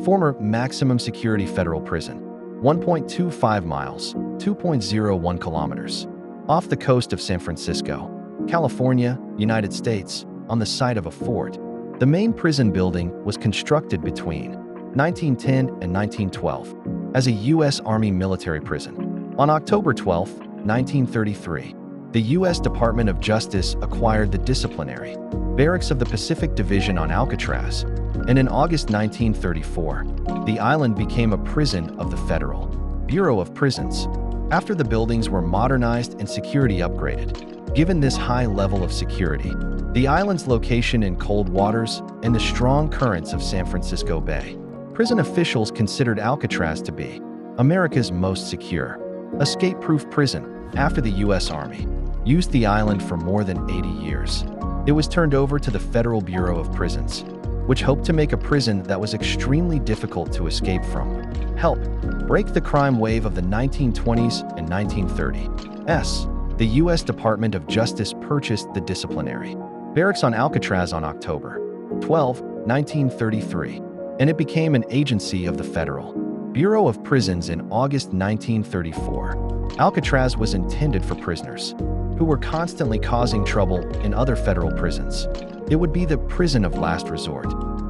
Former maximum security federal prison, 1.25 miles, 2.01 kilometers, off the coast of San Francisco, California, United States, on the site of a fort. The main prison building was constructed between 1910 and 1912 as a U.S. Army military prison. On October 12, 1933, the U.S. Department of Justice acquired the disciplinary barracks of the Pacific Division on Alcatraz, and in August 1934, the island became a prison of the Federal Bureau of Prisons. After the buildings were modernized and security upgraded, given this high level of security, the island's location in cold waters, and the strong currents of San Francisco Bay, prison officials considered Alcatraz to be America's most secure, escape-proof prison. After the U.S. Army used the island for more than 80 years, it was turned over to the Federal Bureau of Prisons, which hoped to make a prison that was extremely difficult to escape from. Help break the crime wave of the 1920s and 1930s. The U.S. Department of Justice purchased the disciplinary barracks on Alcatraz on October 12, 1933, and it became an agency of the Federal Bureau of Prisons in August 1934. Alcatraz was intended for prisoners who were constantly causing trouble in other federal prisons. It would be the prison of last resort,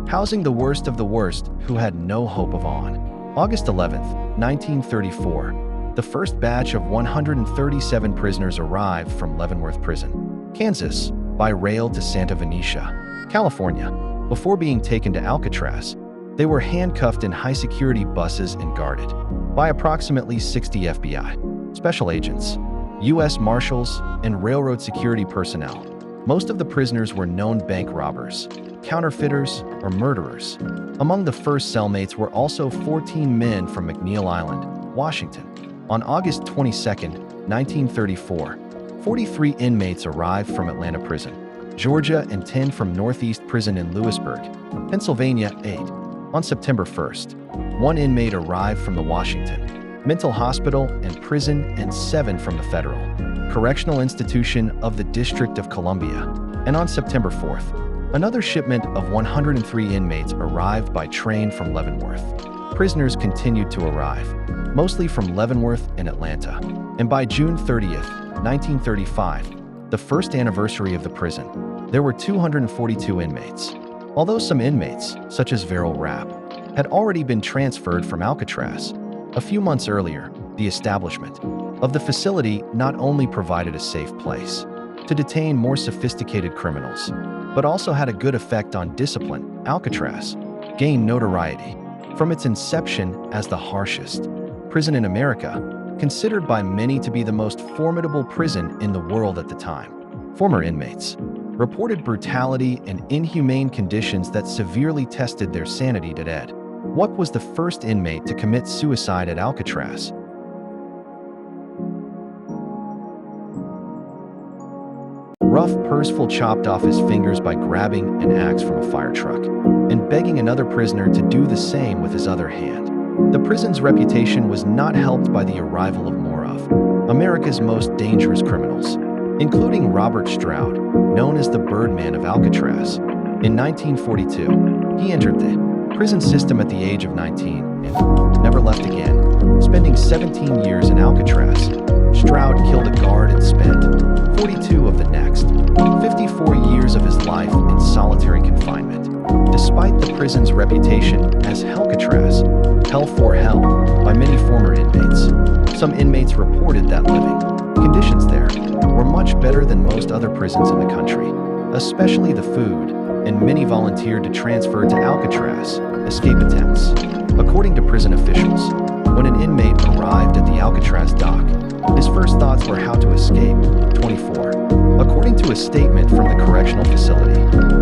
housing the worst of the worst who had no hope of on. August 11, 1934, the first batch of 137 prisoners arrived from Leavenworth Prison, Kansas, by rail to Santa Venetia, California. Before being taken to Alcatraz, they were handcuffed in high-security buses and guarded by approximately 60 FBI special agents, U.S. Marshals, and railroad security personnel. Most of the prisoners were known bank robbers, counterfeiters, or murderers. Among the first cellmates were also 14 men from McNeil Island, Washington. On August 22, 1934, 43 inmates arrived from Atlanta Prison, Georgia, and 10 from Northeast Prison in Lewisburg, Pennsylvania. 8. On September 1, 1 inmate arrived from the Washington Mental Hospital and Prison, and 7 from the Federal Correctional Institution of the District of Columbia. And on September 4th, another shipment of 103 inmates arrived by train from Leavenworth. Prisoners continued to arrive, mostly from Leavenworth and Atlanta. And by June 30th, 1935, the first anniversary of the prison, there were 242 inmates. Although some inmates, such as Verrill Rapp, had already been transferred from Alcatraz, a few months earlier, the establishment of the facility not only provided a safe place to detain more sophisticated criminals, but also had a good effect on discipline. Alcatraz gained notoriety from its inception as the harshest prison in America, considered by many to be the most formidable prison in the world at the time. Former inmates reported brutality and inhumane conditions that severely tested their sanity. Ed. What was the first inmate to commit suicide at Alcatraz? Rough Percival chopped off his fingers by grabbing an axe from a fire truck and begging another prisoner to do the same with his other hand. The prison's reputation was not helped by the arrival of more of America's most dangerous criminals, including Robert Stroud, known as the Birdman of Alcatraz. In 1942, he entered the prison system at the age of 19 and never left again, spending 17 years in Alcatraz. Stroud killed a guard and spent 42 of the next 54 years of his life in solitary confinement. Despite the prison's reputation as Alcatraz, hell for hell, by many former inmates, some inmates reported that living conditions there were much better than most other prisons in the country, especially the food, and many volunteered to transfer to Alcatraz. Escape attempts. According to prison officials, when an inmate arrived at the Alcatraz dock, his first thoughts were how to escape. 24. According to a statement from the correctional facility,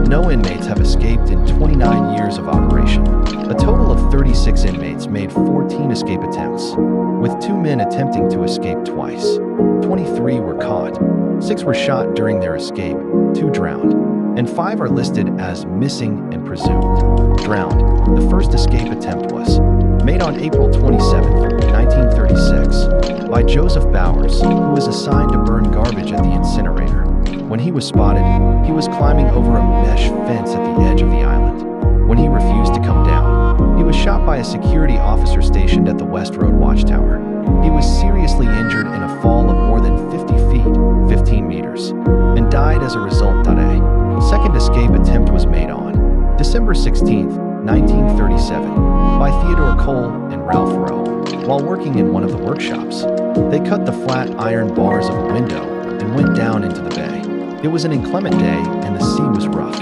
no inmates have escaped in 29 years of operation. A total of 36 inmates made 14 escape attempts, with 2 men attempting to escape twice. 23 were caught, 6 were shot during their escape, 2 drowned, and 5 are listed as missing and presumed drowned. The first escape attempt was made on April 27, 1936, by Joseph Bowers, who was assigned to burn garbage at the incinerator. When he was spotted, he was climbing over a mesh fence at the edge of the island. When he refused to come down, he was shot security officer stationed at the West Road Watchtower. He was seriously injured in a fall of more than 50 feet, 15 meters, and died as a result. A second escape attempt was made on December 16, 1937, by Theodore Cole and Ralph Rowe. While working in one of the workshops, they cut the flat iron bars of a window and went down into the bay. It was an inclement day and the sea was rough.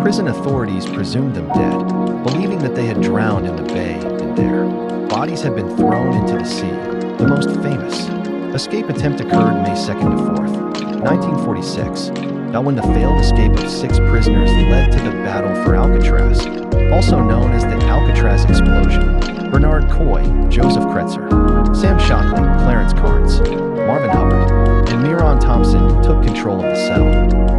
Prison authorities presumed them dead, believing that they had drowned in the bay and their bodies had been thrown into the sea. The most famous escape attempt occurred May 2nd to 4th, 1946, when the failed escape of 6 prisoners led to the battle for Alcatraz, also known as the Alcatraz explosion. Bernard Coy, Joseph Kretzer, Sam Shockley, Clarence Carnes, Marvin Hubbard, and Miron Thompson took control of the cell,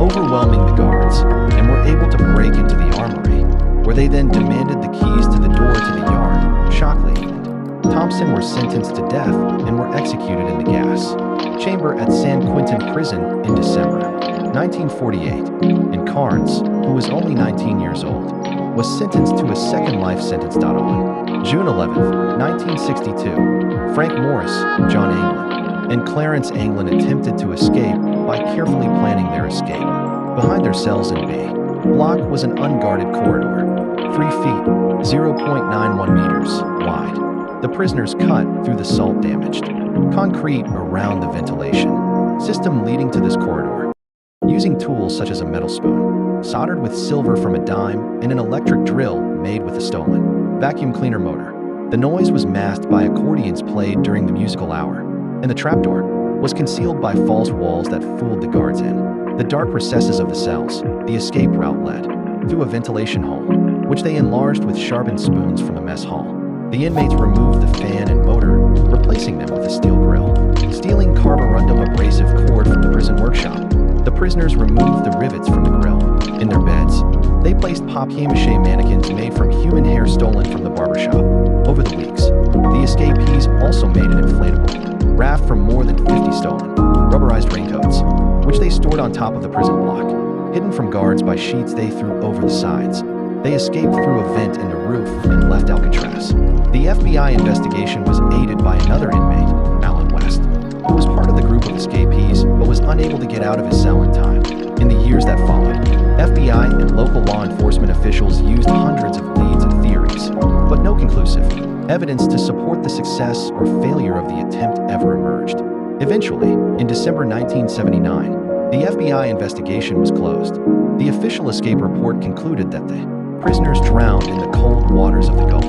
overwhelming the guards, and were able to break into the armory, where they then demanded the keys to the door to the yard. Shockley and Thompson were sentenced to death and were executed in the gas chamber at San Quentin Prison in December 1948, and Carnes, who was only 19 years old, was sentenced to a second life sentence. On June 11, 1962, Frank Morris, John Anglin, and Clarence Anglin attempted to escape by carefully planning their escape. Behind their cells in B block was an unguarded corridor, 3 feet, 0.91 meters wide. The prisoners cut through the salt-damaged concrete around the ventilation system leading to this corridor, using tools such as a metal spoon, soldered with silver from a dime, and an electric drill made with a stolen vacuum cleaner motor. The noise was masked by accordions played during the musical hour, and the trapdoor was concealed by false walls that fooled the guards in the dark recesses of the cells. The escape route led through a ventilation hole, which they enlarged with sharpened spoons from a mess hall. The inmates removed the fan and motor, replacing them with a steel grill, stealing carborundum abrasive cord from the prison workshop. The prisoners removed the rivets from the grill. In their beds, they placed papier-mâché mannequins made from human hair stolen from the barbershop. Over the weeks, the escapees also made an inflatable raft from more than 50 stolen, rubberized raincoats, which they stored on top of the prison block, hidden from guards by sheets they threw over the sides. They escaped through a vent in the roof and left Alcatraz. The FBI investigation was aided by another inmate, Alan West, who was part of the group of escapees but was unable to get out of his cell in time. In the years that followed, FBI and local law enforcement officials used hundreds of leads and theories, but no conclusive evidence to support the success or failure of the attempt ever emerged. Eventually, in December 1979, the FBI investigation was closed. The official escape report concluded that the prisoners drowned in the cold waters of the Gulf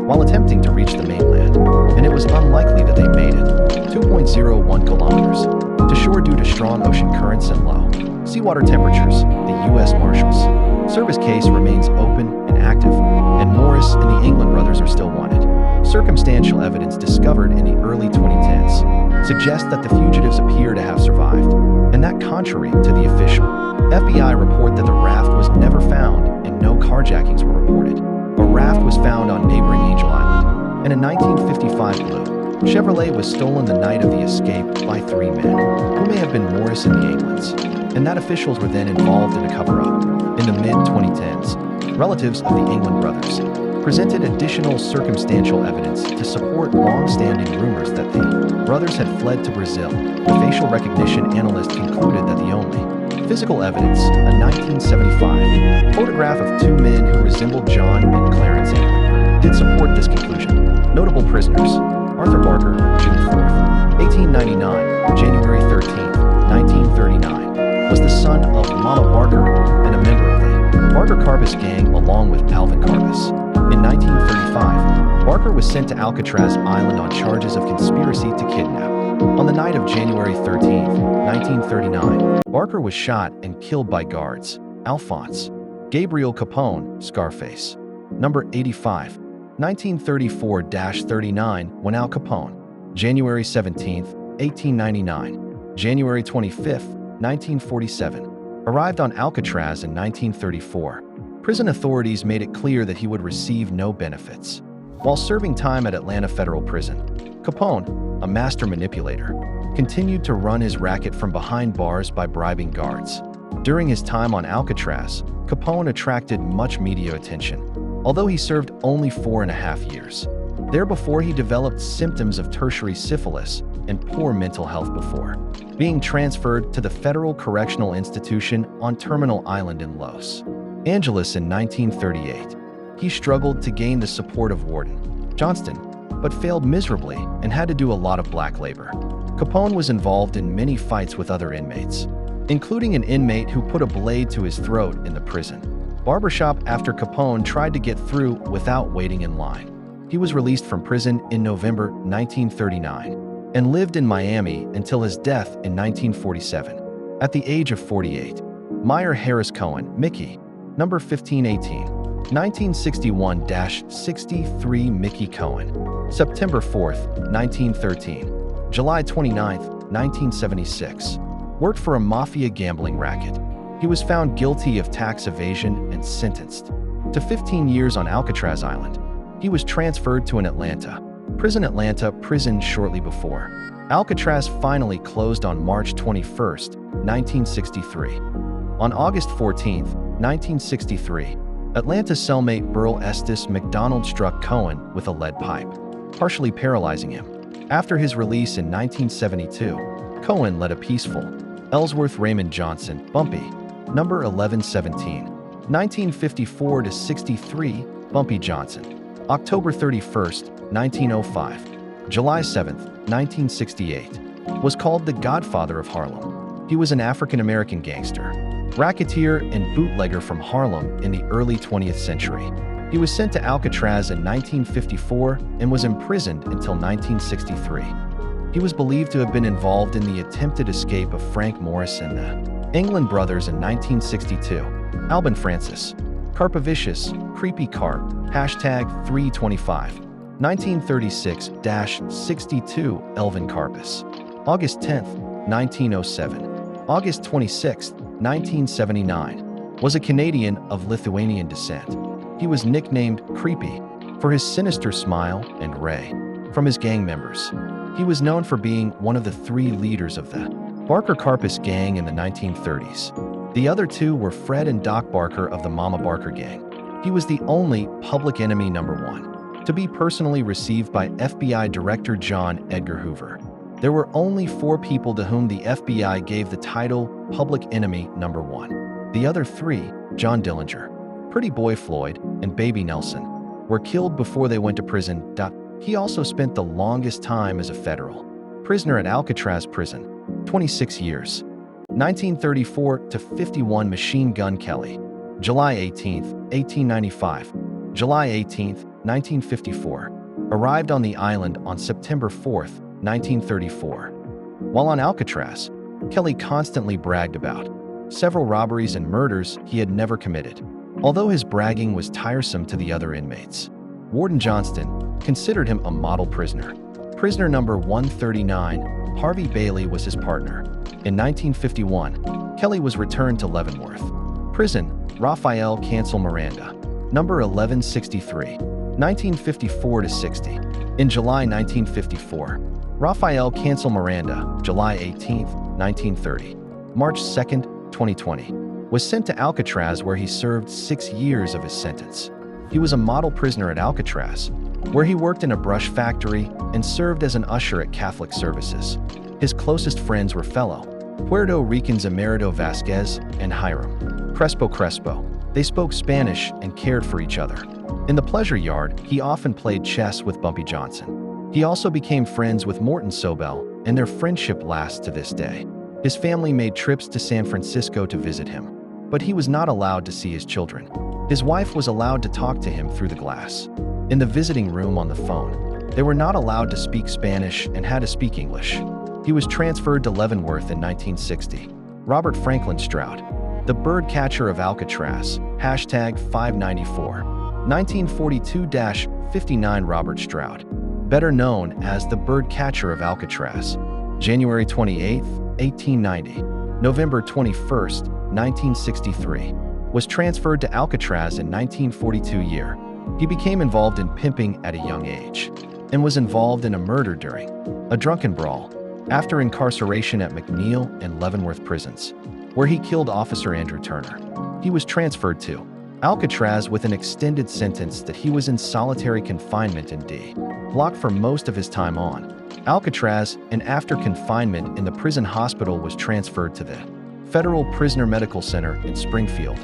while attempting to reach the mainland, and it was unlikely that they made it 2.01 kilometers to shore due to strong ocean currents and low seawater temperatures. The U.S. Marshals Service case remains open and active, and Morris and the Anglin brothers are still wanted. Circumstantial evidence discovered in the early 2010s suggests that the fugitives appear to have survived, and that contrary to the official FBI report that the raft was never found and no carjackings were reported. A raft was found on neighboring Angel Island, and a 1955 blue Chevrolet was stolen the night of the escape by 3 men, who may have been Morris and the Anglins, and that officials were then involved in a cover-up. In the mid-2010s, relatives of the Anglin brothers presented additional circumstantial evidence to support long-standing rumors that the brothers had fled to Brazil. The facial recognition analyst concluded that the only physical evidence, a 1975 photograph of 2 men who resembled John and Clarence Anglin, did support this conclusion. Notable prisoners: Arthur Barker, June 4th, 1899, January 13th, 1939, was the son of Mama Barker and a member of the Barker Carbis gang along with Alvin Carbis. In 1935, Barker was sent to Alcatraz Island on charges of conspiracy to kidnap. On the night of January 13, 1939, Barker was shot and killed by guards. Alphonse Gabriel Capone, Scarface, number 85, 1934-39, when Al Capone, January 17, 1899, January 25, 1947, arrived on Alcatraz in 1934. Prison authorities made it clear that he would receive no benefits. While serving time at Atlanta Federal Prison, Capone, a master manipulator, continued to run his racket from behind bars by bribing guards. During his time on Alcatraz, Capone attracted much media attention. Although he served only 4.5 years, There before he developed symptoms of tertiary syphilis and poor mental health before being transferred to the Federal Correctional Institution on Terminal Island in Los Angeles in 1938. He struggled to gain the support of Warden Johnston, but failed miserably and had to do a lot of black labor. Capone was involved in many fights with other inmates, including an inmate who put a blade to his throat in the prison barbershop after Capone tried to get through without waiting in line. He was released from prison in November 1939 and lived in Miami until his death in 1947. At the age of 48, Meyer Harris Cohen, Mickey, number 1518, 1961-63 Mickey Cohen, September 4th, 1913, July 29th, 1976, worked for a mafia gambling racket. He was found guilty of tax evasion and sentenced to 15 years on Alcatraz Island. He was transferred to an Atlanta prison shortly before. Alcatraz finally closed on March 21, 1963. On August 14, 1963, Atlanta cellmate Burl Estes McDonald struck Cohen with a lead pipe, partially paralyzing him. After his release in 1972, Cohen led a peaceful Ellsworth Raymond Johnson, Bumpy, number 1117, 1954-63, Bumpy Johnson, October 31, 1905, July 7, 1968, was called the Godfather of Harlem. He was an African-American gangster, racketeer, and bootlegger from Harlem in the early 20th century. He was sent to Alcatraz in 1954 and was imprisoned until 1963. He was believed to have been involved in the attempted escape of Frank Morris and the England brothers in 1962. Alvin Francis, Carpovicious, Creepy Carp, #325, 1936-62 Elvin Carpus, August 10, 1907, August 26, 1979, was a Canadian of Lithuanian descent. He was nicknamed Creepy for his sinister smile and Ray from his gang members. He was known for being one of the three leaders of the Barker Carpus gang in the 1930s. The other two were Fred and Doc Barker of the Mama Barker gang. He was the only public enemy number one to be personally received by FBI Director John Edgar Hoover. There were only 4 people to whom the FBI gave the title Public Enemy Number 1. The other 3, John Dillinger, Pretty Boy Floyd, and Baby Nelson, were killed before they went to prison. He also spent the longest time as a federal prisoner at Alcatraz Prison, 26 years. 1934 to 51 Machine Gun Kelly, July 18, 1895, July 18, 1954, arrived on the island on September 4, 1934. While on Alcatraz, Kelly constantly bragged about several robberies and murders he had never committed. Although his bragging was tiresome to the other inmates, Warden Johnston considered him a model prisoner. Prisoner number 139, Harvey Bailey, was his partner. In 1951, Kelly was returned to Leavenworth Prison, Raphael Cancel Miranda, number 1163, 1954-60. In July 1954, Raphael Cancel Miranda, July 18, 1930, March 2, 2020, was sent to Alcatraz where he served 6 years of his sentence. He was a model prisoner at Alcatraz, where he worked in a brush factory and served as an usher at Catholic services. His closest friends were fellow Puerto Ricans Emerito Vasquez and Hiram Crespo. They spoke Spanish and cared for each other. In the pleasure yard, he often played chess with Bumpy Johnson. He also became friends with Morton Sobel, and their friendship lasts to this day. His family made trips to San Francisco to visit him, but he was not allowed to see his children. His wife was allowed to talk to him through the glass. In the visiting room on the phone, they were not allowed to speak Spanish and had to speak English. He was transferred to Leavenworth in 1960. Robert Franklin Stroud, the bird catcher of Alcatraz, #594, 1942-59 Robert Stroud, better known as the bird catcher of Alcatraz, January 28, 1890, November 21, 1963, was transferred to Alcatraz in 1942 year. He became involved in pimping at a young age and was involved in a murder during a drunken brawl after incarceration at McNeil and Leavenworth prisons, where he killed Officer Andrew Turner. He was transferred to Alcatraz with an extended sentence that he was in solitary confinement in D. Block for most of his time on Alcatraz, and after confinement in the prison hospital was transferred to the Federal Prisoner Medical Center in Springfield,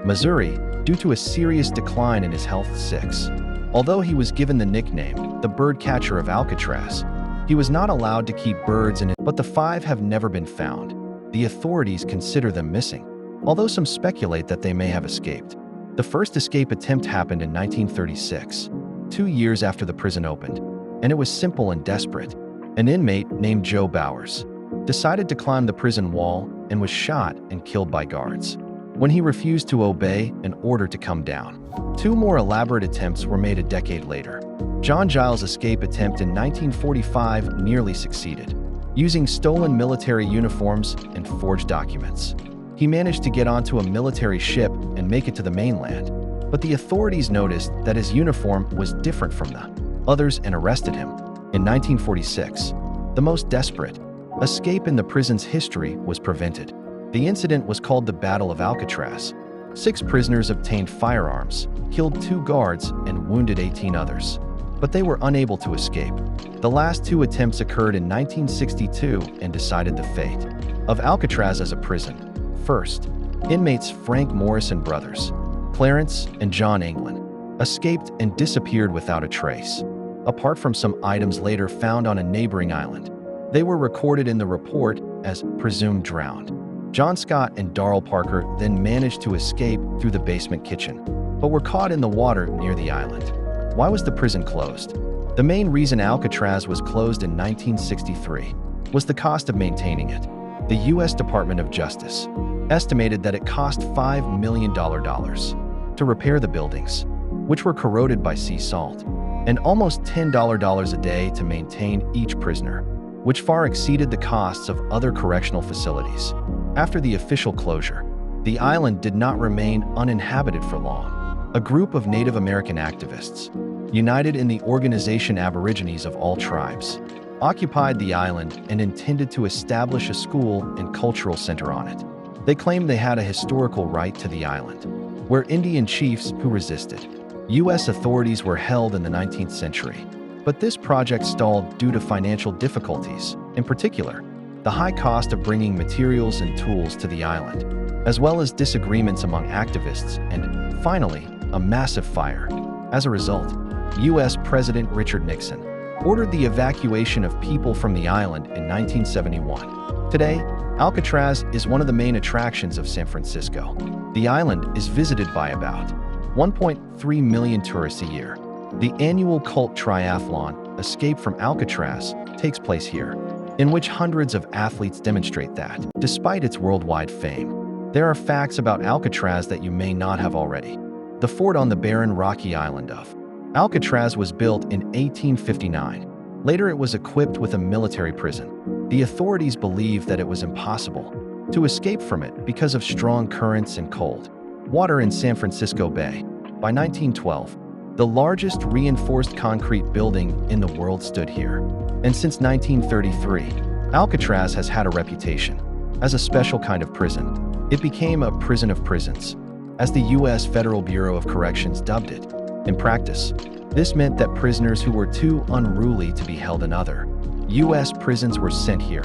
Missouri, due to a serious decline in his health. 6. Although he was given the nickname, the bird catcher of Alcatraz, he was not allowed to keep birds in it, but the 5 have never been found. The authorities consider them missing, although some speculate that they may have escaped. The first escape attempt happened in 1936, 2 years after the prison opened, and it was simple and desperate. An inmate named Joe Bowers decided to climb the prison wall and was shot and killed by guards when he refused to obey an order to come down. 2 more elaborate attempts were made a decade later. John Giles' escape attempt in 1945 nearly succeeded. Using stolen military uniforms and forged documents, he managed to get onto a military ship and make it to the mainland, but the authorities noticed that his uniform was different from the others and arrested him. In 1946, the most desperate escape in the prison's history was prevented. The incident was called the Battle of Alcatraz. 6 prisoners obtained firearms, killed 2 guards, and wounded 18 others, but they were unable to escape. The last 2 attempts occurred in 1962 and decided the fate of Alcatraz as a prison. First, inmates Frank Morrison brothers, Clarence and John England, escaped and disappeared without a trace, apart from some items later found on a neighboring island. They were recorded in the report as presumed drowned. John Scott and Darrell Parker then managed to escape through the basement kitchen, but were caught in the water near the island. Why was the prison closed? The main reason Alcatraz was closed in 1963 was the cost of maintaining it. The U.S. Department of Justice estimated that it cost $5 million to repair the buildings, which were corroded by sea salt, and almost $10 a day to maintain each prisoner, which far exceeded the costs of other correctional facilities. After the official closure, the island did not remain uninhabited for long. A group of Native American activists, united in the organization Aborigines of All Tribes, occupied the island and intended to establish a school and cultural center on it. They claimed they had a historical right to the island, where Indian chiefs who resisted U.S. authorities were held in the 19th century. But this project stalled due to financial difficulties, in particular, the high cost of bringing materials and tools to the island, as well as disagreements among activists and, finally, a massive fire. As a result, U.S. President Richard Nixon ordered the evacuation of people from the island in 1971. Today, Alcatraz is one of the main attractions of San Francisco. The island is visited by about 1.3 million tourists a year. The annual cult triathlon, Escape from Alcatraz, takes place here, in which hundreds of athletes demonstrate that, despite its worldwide fame, there are facts about Alcatraz that you may not have already. The fort on the barren rocky island of Alcatraz was built in 1859. Later, it was equipped with a military prison. The authorities believed that it was impossible to escape from it because of strong currents and cold water in San Francisco Bay. By 1912, the largest reinforced concrete building in the world stood here. And since 1933, Alcatraz has had a reputation as a special kind of prison. It became a prison of prisons, as the U.S. Federal Bureau of Corrections dubbed it. In practice, this meant that prisoners who were too unruly to be held in other U.S. prisons were sent here.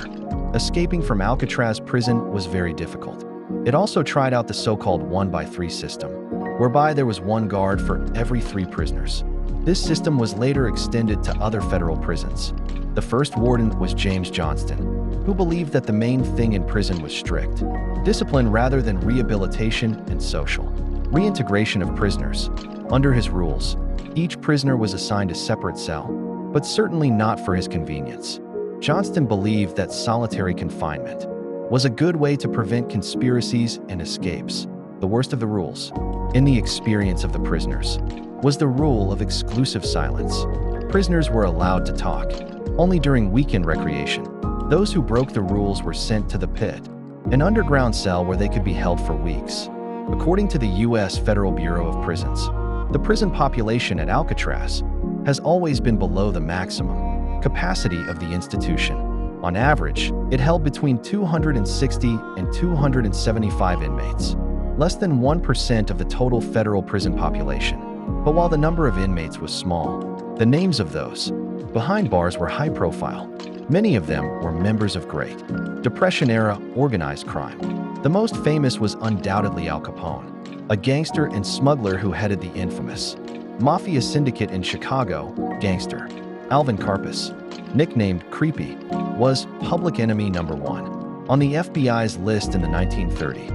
Escaping from Alcatraz prison was very difficult. It also tried out the so-called 1-by-3 system, whereby there was 1 guard for every 3 prisoners. This system was later extended to other federal prisons. The first warden was James Johnston, who believed that the main thing in prison was strict discipline rather than rehabilitation and social reintegration of prisoners. Under his rules, each prisoner was assigned a separate cell, but certainly not for his convenience. Johnston believed that solitary confinement was a good way to prevent conspiracies and escapes. The worst of the rules, in the experience of the prisoners, was the rule of exclusive silence. Prisoners were allowed to talk only during weekend recreation. Those who broke the rules were sent to the pit, an underground cell where they could be held for weeks. According to the U.S. Federal Bureau of Prisons, the prison population at Alcatraz has always been below the maximum capacity of the institution. On average, it held between 260 and 275 inmates. less than 1% of the total federal prison population. But while the number of inmates was small, the names of those behind bars were high profile. Many of them were members of Great Depression-era organized crime. The most famous was undoubtedly Al Capone, a gangster and smuggler who headed the infamous mafia syndicate in Chicago. Gangster Alvin Karpis, nicknamed Creepy, was public enemy number one on the FBI's list in the 1930s,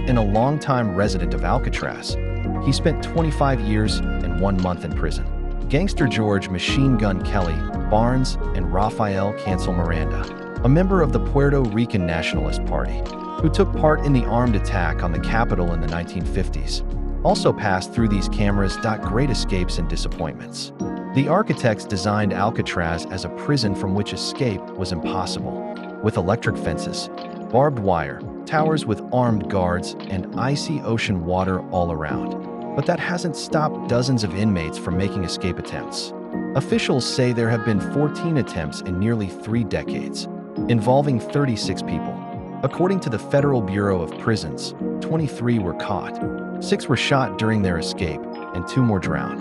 and a longtime resident of Alcatraz. He spent 25 years and 1 month in prison. Gangster George Machine Gun Kelly Barnes and Rafael Cancel Miranda, a member of the Puerto Rican Nationalist Party, who took part in the armed attack on the Capitol in the 1950s, also passed through these cameras. Great escapes and disappointments. The architects designed Alcatraz as a prison from which escape was impossible, with electric fences, barbed wire, towers with armed guards, and icy ocean water all around. But that hasn't stopped dozens of inmates from making escape attempts. Officials say there have been 14 attempts in nearly 3 decades, involving 36 people. According to the Federal Bureau of Prisons, 23 were caught, 6 were shot during their escape, and 2 more drowned.